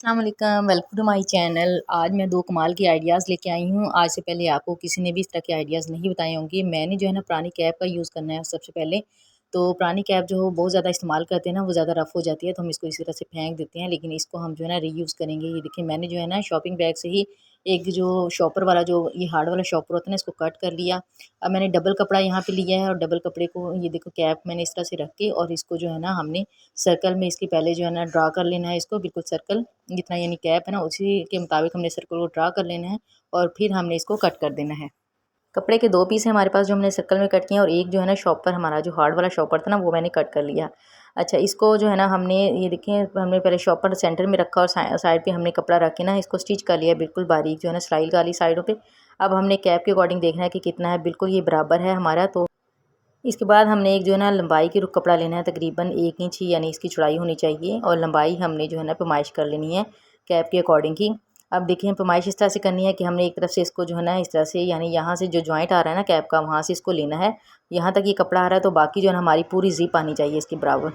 अस्सलाम वालेकुम, welcome to my channel. आज मैं दो कमाल की आइडियाज़ लेके आई हूँ। आज से पहले आपको किसी ने भी इस तरह के आइडियाज़ नहीं बताए होंगे। मैंने जो है ना पुरानी कैप का यूज़ करना है सबसे पहले। तो पुरानी कैप जो हो बहुत ज़्यादा इस्तेमाल करते हैं ना, वो ज़्यादा रफ़ हो जाती है, तो हम इसको इसी तरह से फेंक देते हैं। लेकिन इसको हम जो है ना रीयूज़ करेंगे। ये देखिए, मैंने जो है ना शॉपिंग बैग से ही एक जो शॉपर वाला जो ये हार्ड वाला शॉपर होता है ना, इसको कट कर लिया। अब मैंने डबल कपड़ा यहाँ पे लिया है और डबल कपड़े को ये देखो कैप मैंने इस तरह से रख के और इसको जो है ना हमने सर्कल में इसके पहले जो है ना ड्रा कर लेना है इसको बिल्कुल सर्कल जितना, यानी कैप है ना उसी के मुताबिक हमने सर्कल को ड्रा कर लेना है और फिर हमने इसको कट कर देना है। कपड़े के दो पीस है हमारे पास जो हमने सर्कल में कट किए हैं और एक जो है ना शॉपर हमारा जो हार्ड वाला शॉपर था ना वो मैंने कट कर लिया। अच्छा, इसको जो है ना हमने ये देखिए हमने पहले शॉपर सेंटर में रखा और साइड पे हमने कपड़ा रख के ना इसको स्टिच कर लिया बिल्कुल बारीक जो है ना सिलाई वाली साइडों पे। अब हमने कैप के अकॉर्डिंग देखना है कि कितना है, बिल्कुल ये बराबर है हमारा। तो इसके बाद हमने एक जो है ना लंबाई के कपड़ा लेना है, तकरीबन 1 इंच ही यानी इसकी चौड़ाई होनी चाहिए और लंबाई हमने जो है ना पैमाइश कर लेनी है कैप के अकॉर्डिंग ही। अब देखिए पैमाइश इस तरह से करनी है कि हमने एक तरफ से इसको जो है ना इस तरह से, यानी यहाँ से जो जॉइंट आ रहा है ना कैप का वहाँ से इसको लेना है। यहाँ तक ये कपड़ा आ रहा है तो बाकी जो है ना हमारी पूरी जिप आनी चाहिए इसकी बराबर।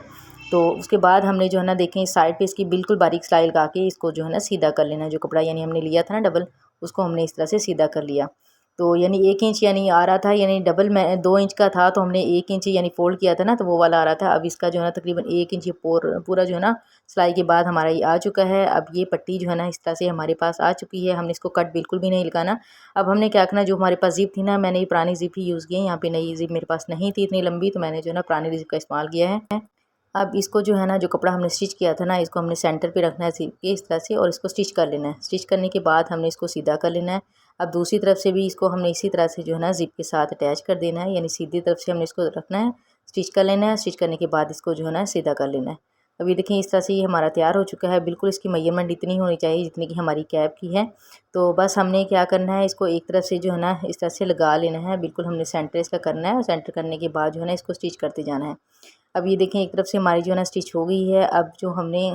तो उसके बाद हमने जो है ना देखें इस साइड पे इसकी बिल्कुल बारीक सिलाई लगा के इसको जो है ना सीधा कर लेना है। जो कपड़ा यानी हमने लिया था ना डबल, उसको हमने इस तरह से सीधा कर लिया। तो यानी 1 इंच यानी आ रहा था, यानी डबल में 2 इंच का था तो हमने 1 इंच यानी फोल्ड किया था ना, तो वो वाला आ रहा था। अब इसका जो है ना तकरीबन 1 इंच ये पूरा जो है ना सिलाई के बाद हमारा ये आ चुका है। अब ये पट्टी जो है ना इस तरह से हमारे पास आ चुकी है। हमने इसको कट बिल्कुल भी नहीं लगाना। अब हमने क्या करना, जो हमारे पास जिप थी ना, मैंने ये पुरानी जिप ही यूज़ की है। यहाँ पे नई जिप मेरे पास नहीं थी इतनी लंबी, तो मैंने जो है ना पुरानी जिप का इस्तेमाल किया है। अब इसको जो है ना जो कपड़ा हमने स्टिच किया था ना, इसको हमने सेंटर पे रखना है सिल के इस तरह से और इसको स्टिच कर लेना है। स्टिच करने के बाद हमने इसको सीधा कर लेना है। अब दूसरी तरफ से भी इसको हमने इसी तरह से जो है ना जिप के साथ अटैच कर देना है, यानी सीधी तरफ से हमने इसको रखना है, स्टिच कर लेना है। स्टिच करने के बाद इसको जो है ना सीधा कर लेना है। अब ये देखें इस तरह से ये हमारा तैयार हो चुका है। बिल्कुल इसकी मेजरमेंट इतनी होनी चाहिए जितनी कि हमारी कैप की है। तो बस हमने क्या करना है, इसको एक तरफ से जो है ना इस तरह से लगा लेना है। बिल्कुल हमने सेंटर इसका करना है और सेंटर करने के बाद जो है ना इसको स्टिच करते जाना है। अब ये देखें एक तरफ से हमारी जो है ना स्टिच हो गई है। अब जो हमने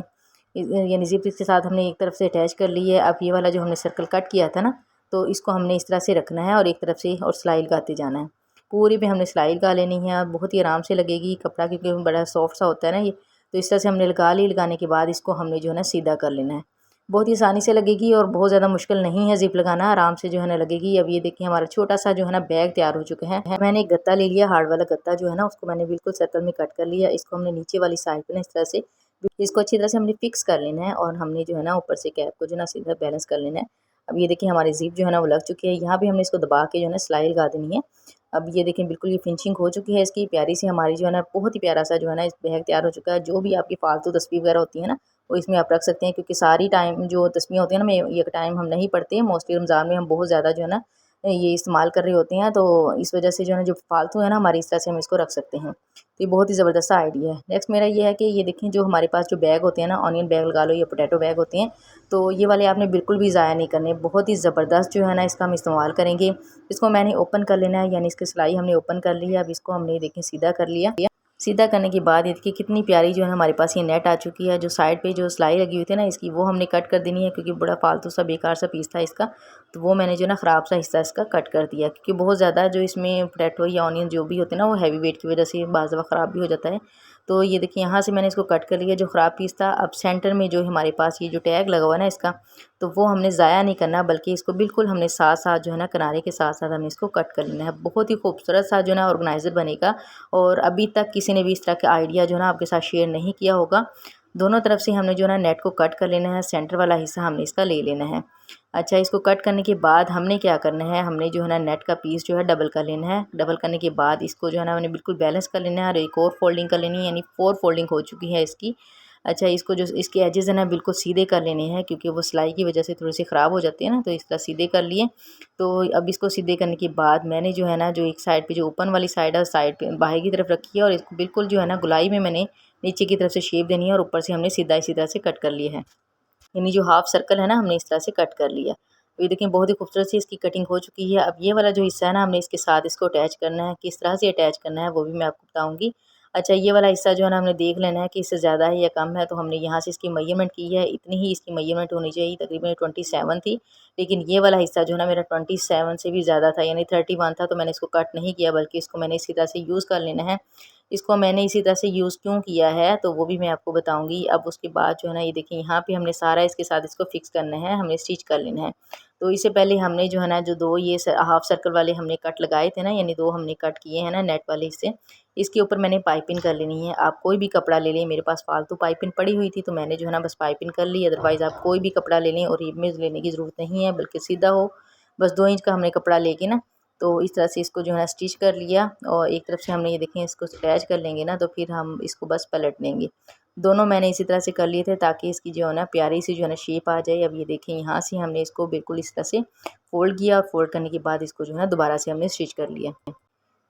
यानी जिप के साथ हमने एक तरफ से अटैच कर ली है। अब ये वाला जो हमने सर्कल कट किया था ना, तो इसको हमने इस तरह से रखना है और एक तरफ से और सिलाई लगाते जाना है। पूरी पे हमने सिलाई लगा लेनी है। बहुत ही आराम से लगेगी कपड़ा क्योंकि बड़ा सॉफ्ट सा होता है ना ये। तो इस तरह से हमने लगा ली। लगाने के बाद इसको हमने जो है ना सीधा कर लेना है। बहुत ही आसानी से लगेगी और बहुत ज़्यादा मुश्किल नहीं है जिप लगाना, आराम से जो है ना लगेगी। अब ये देखिए हमारा छोटा सा जो है ना बैग तैयार हो चुका है। मैंने एक गत्ता ले लिया, हार्ड वाला गत्ता जो है ना, उसको मैंने बिल्कुल सर्कल में कट कर लिया। इसको हमने नीचे वाली साइड पे ना इस तरह से इसको अच्छी तरह से हमने फिक्स कर लेना है और हमने जो है ना ऊपर से कैप को जो है ना सीधा बैलेंस कर लेना है। अब ये देखिए हमारी जिप जो है ना वो लग चुकी है। यहाँ भी हमने इसको दबा के जो है ना सिलाई लगा देनी है। अब ये देखें बिल्कुल ये फिनिशिंग हो चुकी है इसकी, प्यारी सी हमारी जो है ना बहुत ही प्यारा सा जो है ना इस बैग तैयार हो चुका है। जो भी आपकी फालतू तस्वीर वगैरह होती है ना, वो इसमें आप रख सकते हैं क्योंकि सारी टाइम जो तस्वीरें होती है ना, मैं ये टाइम हम नहीं पढ़ते हैं मोस्टली, रमज़ान में हम बहुत ज़्यादा जो है ना ये इस्तेमाल कर रहे होते हैं। तो इस वजह से जो है ना जो फालतू है ना हमारी, इस तरह से हम इसको रख सकते हैं। तो ये बहुत ही ज़बरदस्त आइडिया है। नेक्स्ट मेरा ये है कि ये देखें जो हमारे पास जो बैग होते हैं ना, ऑनियन बैग लगा लो या पोटैटो बैग होते हैं, तो ये वाले आपने बिल्कुल भी ज़ाया नहीं करने। बहुत ही ज़बरदस्त जो है ना इसका हम इस्तेमाल करेंगे। इसको मैंने ओपन कर लेना है, यानी इसकी सिलाई हमने ओपन कर ली है। अब इसको हमने देखें सीधा कर लिया। सीधा करने के बाद ये देखिए कितनी प्यारी जो है हमारे पास ये नेट आ चुकी है। जो साइड पे जो सिलाई लगी हुई थी ना इसकी, वो हमने कट कर देनी है क्योंकि बड़ा फालतू सा बेकार सा पीस था इसका। तो वो मैंने जो ना ख़राब सा हिस्सा इसका कट कर दिया क्योंकि बहुत ज़्यादा जो इसमें पोटैटो या ऑनियन जो भी होते हैं ना, वो हैवी वेट की वजह से बाज़ दफ़ा ख़राब भी हो जाता है। तो ये देखिए यहाँ से मैंने इसको कट कर लिया जो ख़राब पीस था। अब सेंटर में जो हमारे पास ये जो टैग लगा हुआ है ना इसका, तो वो हमने ज़ाया नहीं करना, बल्कि इसको बिल्कुल हमने साथ साथ जो है ना किनारे के साथ साथ हमने इसको कट कर लेना है। बहुत ही खूबसूरत सा जो है ना ऑर्गेनाइज़र बनेगा। और अभी तक किसी ने भी इस तरह का आइडिया जो है ना आपके साथ शेयर नहीं किया होगा। दोनों तरफ से हमने जो है ना नेट को कट कर लेना है, सेंटर वाला हिस्सा हमने इसका ले लेना है। अच्छा, इसको कट करने के बाद हमने क्या करना है, हमने जो है ना नेट का पीस जो है डबल कर लेना है। डबल करने के बाद इसको जो है ना मैंने बिल्कुल बैलेंस कर लेना है और एक और फोल्डिंग कर लेनी है, यानी 4 फोल्डिंग हो चुकी है इसकी। अच्छा, इसको जो इसके एजेस है ना बिल्कुल सीधे कर लेने हैं क्योंकि वो सिलाई की वजह से थोड़ी सी ख़राब हो जाती है ना, तो इस तरह सीधे कर लिए। तो अब इसको सीधे करने के बाद मैंने जो है ना जो एक साइड पे जो ओपन वाली साइड है, साइड पे बाहर की तरफ रखी है और इसको बिल्कुल जो है ना गुलाई में मैंने नीचे की तरफ से शेप देनी है और ऊपर से हमने सीधा इसी तरह से कट कर लिया है। यानी जो हाफ सर्कल है ना हमने इस तरह से कट कर लिया। तो ये देखें बहुत ही खूबसूरत सी इसकी कटिंग हो चुकी है। अब ये वाला जो हिस्सा है ना हमने इसके साथ इसको अटैच करना है। किस तरह से अटैच करना है वो भी मैं आपको बताऊंगी। अच्छा, ये वाला हिस्सा जो है ना हमने देख लेना है कि इससे ज़्यादा है या कम है। तो हमने यहाँ से इसकी मेजरमेंट की है, इतनी ही इसकी मेजरमेंट होनी चाहिए, तकरीबन 27 थी। लेकिन ये वाला हिस्सा जो है ना मेरा 27 से भी ज़्यादा था, यानी 31 था। तो मैंने इसको कट नहीं किया, बल्कि इसको मैंने इसी तरह से यूज़ कर लेना है। इसको मैंने इसी तरह से यूज़ क्यों किया है तो वो भी मैं आपको बताऊँगी। अब उसके बाद जो है ना, ये देखिए यहाँ पे हमने सारा इसके साथ इसको फिक्स करना है, हमने स्टिच कर लेना है। तो इससे पहले हमने जो है ना, जो 2 ये हाफ सर्कल वाले हमने कट लगाए थे ना, यानी 2 हमने कट किए हैं ना नेट वाले हिस्से, इसके ऊपर मैंने पाइपिंग कर लेनी है। आप कोई भी कपड़ा ले लें, मेरे पास फालतू पाइपिंग पड़ी हुई थी तो मैंने जो है ना बस पाइपिंग कर ली। अदरवाइज़ आप कोई भी कपड़ा ले लें और इमेज लेने की ज़रूरत नहीं है, बल्कि सीधा हो, बस 2 इंच का हमने कपड़ा लेके ना, तो इस तरह से इसको जो है ना स्टिच कर लिया। और एक तरफ से हमने ये देखें इसको अटैच कर लेंगे ना, तो फिर हम इसको बस पलट देंगे। दोनों मैंने इसी तरह से कर लिए थे ताकि इसकी जो है ना प्यारी सी जो है ना शेप आ जाए। अब ये देखें यहाँ से हमने इसको बिल्कुल इस तरह से फ़ोल्ड किया, और फ़ोल्ड करने के बाद इसको जो है ना दोबारा से हमने स्टिच कर लिया।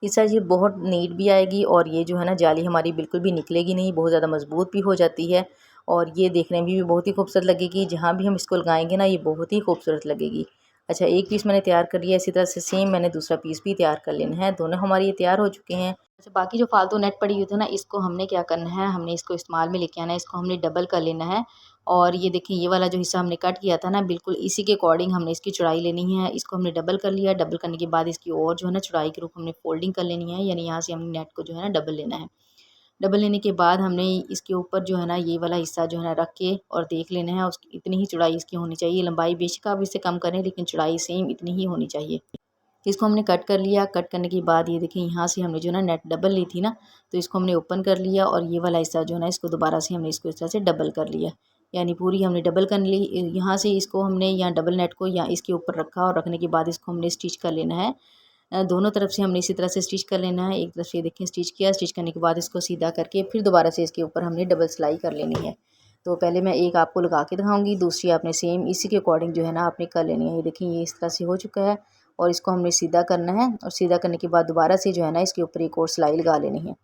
इस तरह ये बहुत नीट भी आएगी, और ये जो है ना जाली हमारी बिल्कुल भी निकलेगी नहीं, बहुत ज़्यादा मजबूत भी हो जाती है, और ये देखने में भी बहुत ही खूबसूरत लगेगी। जहाँ भी हम इसको लगाएंगे ना, ये बहुत ही खूबसूरत लगेगी। अच्छा, एक पीस मैंने तैयार कर लिया, इसी तरह से सेम मैंने दूसरा पीस भी तैयार कर लेना है। दोनों हमारे ये तैयार हो चुके हैं। अच्छा, बाकी जो फालतू नेट पड़ी हुई थी ना, इसको हमने क्या करना है, हमने इसको इस्तेमाल में लेके आना है, इसको हमने डबल कर लेना है। और ये देखिए ये वाला जो हिस्सा हमने कट किया था ना, बिल्कुल इसी के अकॉर्डिंग हमने इसकी चौड़ाई लेनी है। इसको हमने डबल कर लिया, डबल करने के बाद इसकी और जो है ना चौड़ाई के रूप हमने फोल्डिंग कर लेनी है, यानी यहाँ से हमने नेट को जो है ना डबल लेना है। डबल लेने के बाद हमने इसके ऊपर जो है ना ये वाला हिस्सा जो है ना रख के और देख लेना है, उसकी इतनी ही चौड़ाई इसकी होनी चाहिए। लंबाई बेशक आप इससे कम करें, लेकिन चौड़ाई सेम इतनी ही होनी चाहिए। इसको हमने कट कर लिया। कट करने के बाद ये देखिए यहाँ से हमने जो है ना नेट डबल ली थी ना, तो इसको हमने ओपन कर लिया, और ये वाला हिस्सा जो है ना इसको दोबारा से हमने इसको इस तरह से डबल कर लिया, यानी पूरी हमने डबल कर ली। यहाँ से इसको हमने यहाँ डबल नेट को यहाँ इसके ऊपर रखा, और रखने के बाद इसको हमने स्टिच कर लेना है। दोनों तरफ से हमने इसी तरह से स्टिच कर लेना है। एक तरफ से देखिए स्टिच किया, स्टिच करने के बाद इसको सीधा करके फिर दोबारा से इसके ऊपर हमने डबल सिलाई कर लेनी है। तो पहले मैं एक आपको लगा के दिखाऊंगी, दूसरी आपने सेम इसी के अकॉर्डिंग जो है ना आपने कर लेनी है। ये देखिए ये इस तरह से हो चुका है, और इसको हमने सीधा करना है, और सीधा करने के बाद दोबारा से जो है ना इसके ऊपर एक और सिलाई लगा लेनी है।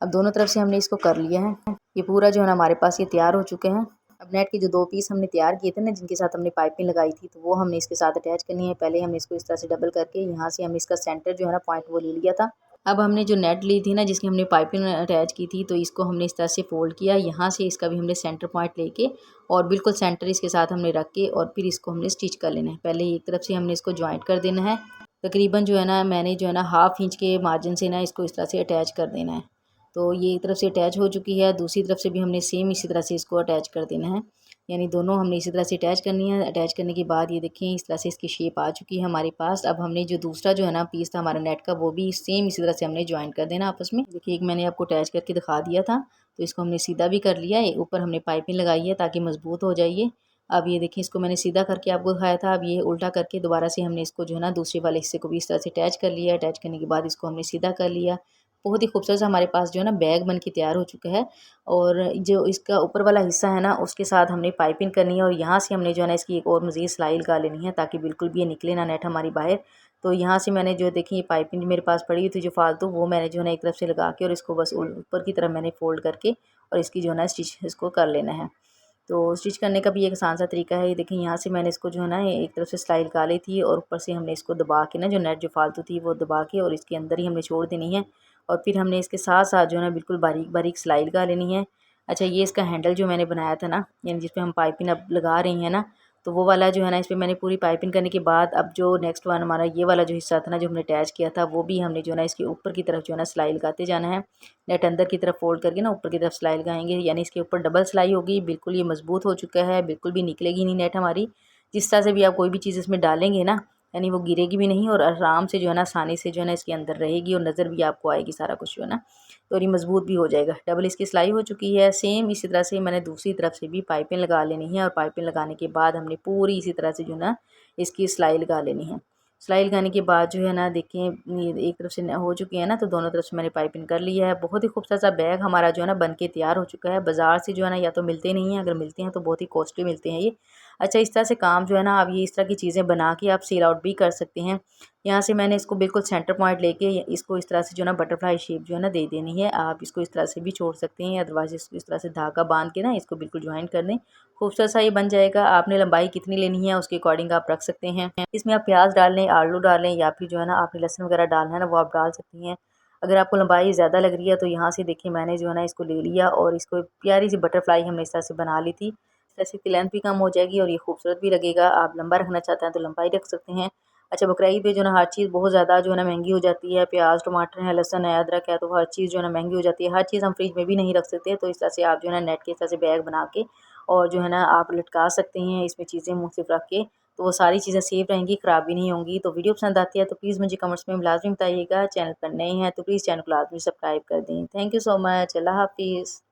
अब दोनों तरफ से हमने इसको कर लिया है। ये पूरा जो है ना हमारे पास ये तैयार हो चुके हैं। अब नेट के जो 2 पीस हमने तैयार किए थे ना, जिनके साथ हमने पाइपिंग लगाई थी, तो वो हमने इसके साथ अटैच करनी है। पहले हमने इसको इस तरह से डबल करके यहाँ से हमने इसका सेंटर जो है ना पॉइंट वो ले लिया था। अब हमने जो नेट ली थी ना, जिसकी हमने पाइपिंग अटैच की थी, तो इसको हमने इस तरह से फोल्ड किया। यहाँ से इसका भी हमने सेंटर पॉइंट लेके और बिल्कुल सेंटर इसके साथ हमने रख के, और फिर इसको हमने स्टिच कर लेना है। पहले एक तरफ से हमने इसको ज्वाइंट कर देना है। तकरीबन जो है ना मैंने जो है ना 1/2 इंच के मार्जिन से ना इसको इस तरह से अटैच कर देना है। तो ये एक तरफ से अटैच हो चुकी है, दूसरी तरफ से भी हमने सेम इसी तरह से इसको अटैच कर देना है, यानी दोनों हमने इसी तरह से अटैच करनी है। अटैच करने के बाद ये देखें इस तरह से इसकी शेप आ चुकी है हमारे पास। अब हमने जो दूसरा जो है ना पीस था हमारा नेट का, वो भी सेम इसी तरह से हमने ज्वाइन कर देना आपस में। देखिए एक मैंने आपको अटैच करके दिखा दिया था, तो इसको हमने सीधा भी कर लिया है। ऊपर हमने पाइपिंग लगाई है ताकि मजबूत हो जाइए। अब ये देखिए इसको मैंने सीधा करके आपको दिखाया था, अब ये उल्टा करके दोबारा से हमने इसको जो है ना दूसरे वाले हिस्से को भी इस तरह से अटैच कर लिया। अटैच करने के बाद इसको हमने सीधा कर लिया। बहुत ही खूबसूरत सा हमारे पास जो है ना बैग बन के तैयार हो चुका है। और जो इसका ऊपर वाला हिस्सा है ना, उसके साथ हमने पाइपिंग करनी है, और यहाँ से हमने जो है ना इसकी एक और मज़ीद सिलाई लगा लेनी है, ताकि बिल्कुल भी ये निकले ना नेट हमारी बाहर। तो यहाँ से मैंने जो देखिए ये पाइपिंग मेरे पास पड़ी हुई थी जो फालतू, वो मैंने जो है ना एक तरफ से लगा के, और इसको बस ऊपर की तरफ मैंने फोल्ड करके और इसकी जो है ना स्टिच इसको कर लेना है। तो स्टिच करने का भी एक आसान सा तरीका है। ये देखिए यहाँ से मैंने इसको जो है ना एक तरफ से सिलाई लगा ली थी, और ऊपर से हमने इसको दबा के ना जो नेट जो फालतू थी वो दबा के और इसके अंदर ही हमने छोड़ देनी है। और फिर हमने इसके साथ साथ जो है ना बिल्कुल बारीक बारीक सिलाई लगा लेनी है। अच्छा, ये इसका हैंडल जो मैंने बनाया था ना, यानी जिस पे हम पाइपिंग अब लगा रही हैं ना, तो वो वाला जो है ना इस पर मैंने पूरी पाइपिंग करने के बाद अब जो नेक्स्ट वन हमारा ये वाला जो हिस्सा था ना जो हमने अटैच किया था, वो भी हमने जो है ना इसके ऊपर की तरफ जो है ना सिलाई लगाते जाना है। नेट अंदर की तरफ फोल्ड करके ना ऊपर की तरफ सिलाई लगाएंगे, यानी इसके ऊपर डबल सिलाई होगी। बिल्कुल ये मजबूत हो चुका है, बिल्कुल भी निकलेगी नहीं नेट हमारी। जिस तरह से भी आप कोई भी चीज़ इसमें डालेंगे ना, यानी वो गिरेगी भी नहीं, और आराम से जो है ना आसानी से जो है ना इसके अंदर रहेगी, और नज़र भी आपको आएगी सारा कुछ जो है ना, तो ये मजबूत भी हो जाएगा। डबल इसकी सिलाई हो चुकी है। सेम इसी तरह से मैंने दूसरी तरफ से भी पाइपिंग लगा लेनी है, और पाइपिंग लगाने के बाद हमने पूरी इसी तरह से जो है ना इसकी सिलाई लगा लेनी है। सिलाई लगाने के बाद जो है ना देखें ये एक तरफ से हो चुकी है ना, तो दोनों तरफ से मैंने पाइपिंग कर ली है। बहुत ही खूबसूरत सा बैग हमारा जो है ना बन के तैयार हो चुका है। बाज़ार से जो है ना या तो मिलते नहीं हैं, अगर मिलते हैं तो बहुत ही कॉस्टली मिलते हैं ये। अच्छा, इस तरह से काम जो है ना आप ये इस तरह की चीज़ें बना के आप सेल आउट भी कर सकते हैं। यहाँ से मैंने इसको बिल्कुल सेंटर पॉइंट लेके इसको इस तरह से जो है ना बटरफ्लाई शेप जो है ना दे देनी है। आप इसको इस तरह से भी छोड़ सकते हैं, अदरवाइज इसको इस तरह से धागा बांध के ना इसको बिल्कुल ज्वाइन कर दें। खूबसूरत सा ये बन जाएगा। आपने लंबाई कितनी लेनी है उसके अकॉर्डिंग आप रख सकते हैं। इसमें आप प्याज डाल लें, आलू डालें, या फिर जो है ना आपने लहसुन वगैरह डालना है ना वो आप डाल सकती हैं। अगर आपको लंबाई ज़्यादा लग रही है तो यहाँ से देखिए मैंने जो है ना इसको ले लिया और इसको प्यारी सी बटरफ्लाई हमने इस तरह से बना ली थी। इस तरह से इसकी लेंथ भी कम हो जाएगी और ये खूबसूरत भी लगेगा। आप लंबा रखना चाहते हैं तो लंबाई रख सकते हैं। अच्छा, बकरा ईद पे जो है ना हर चीज़ बहुत ज़्यादा जो है ना महंगी हो जाती है। प्याज, टमाटर है, लहसुन है, अदरक है, तो हर चीज़ जो है ना महंगी हो जाती है। हर चीज़ हम फ्रिज में भी नहीं रख सकते, तो इस तरह से आप जो है ना नेट के इस तरह से बैग बना के और जो है ना आप लटका सकते हैं इसमें चीज़ें मुख्तलिफ रख के, तो वो सारी चीज़ें सेफ रहेंगी, ख़राब भी नहीं होंगी। तो वीडियो पसंद आती है तो प्लीज़ मुझे कमेंट्स में लाज़मी बताइएगा। चैनल पर नए हैं तो प्लीज़ चैनल को लाज़मी सब्सक्राइब कर दें। Thank you so much. अल्लाह हाफ़िज़।